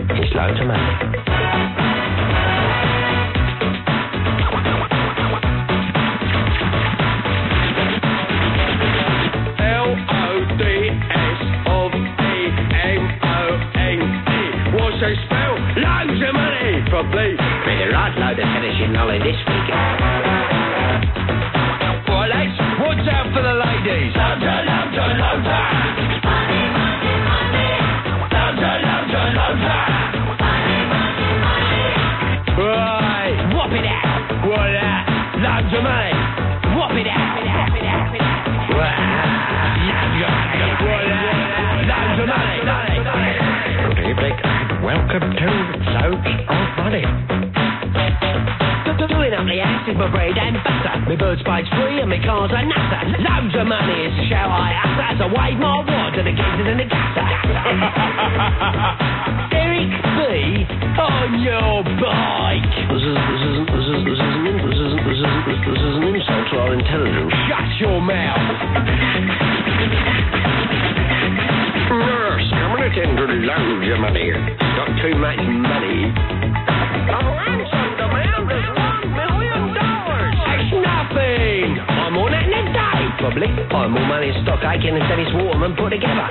It's loads of money. LODS of EMONE. What's they spell? Loads of money, probably. Been a right load of finishing lolly this week. Right, lads, what's out for the ladies? Loads of. Right, whop it out. What that? Loads of money. Whop it out. Loads of money. Good evening and welcome to Loads of Money. Doing up the house is my bread and butter. My bird spide's free and my car's a nutter. Loads of money is the show I utter as I wave my wad to the geezers in the gutter. Eric B on your bike. This is an insult to our intelligence. Shut your mouth. Yes, coming into loads of money. Got too much money. The ransom demand is $1 million. It's nothing. I'm on it in a day, probably. I'm more money in stock Aiken and Dennis Waterman put together.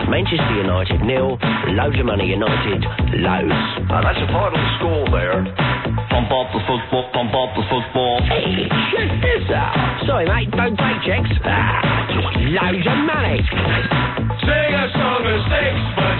Manchester United 0, Loads of Money United, loads. That's a final score there. Pump up the football. Hey, check this out. Sorry, mate, don't take checks. Just loads of money. Sing a song of six.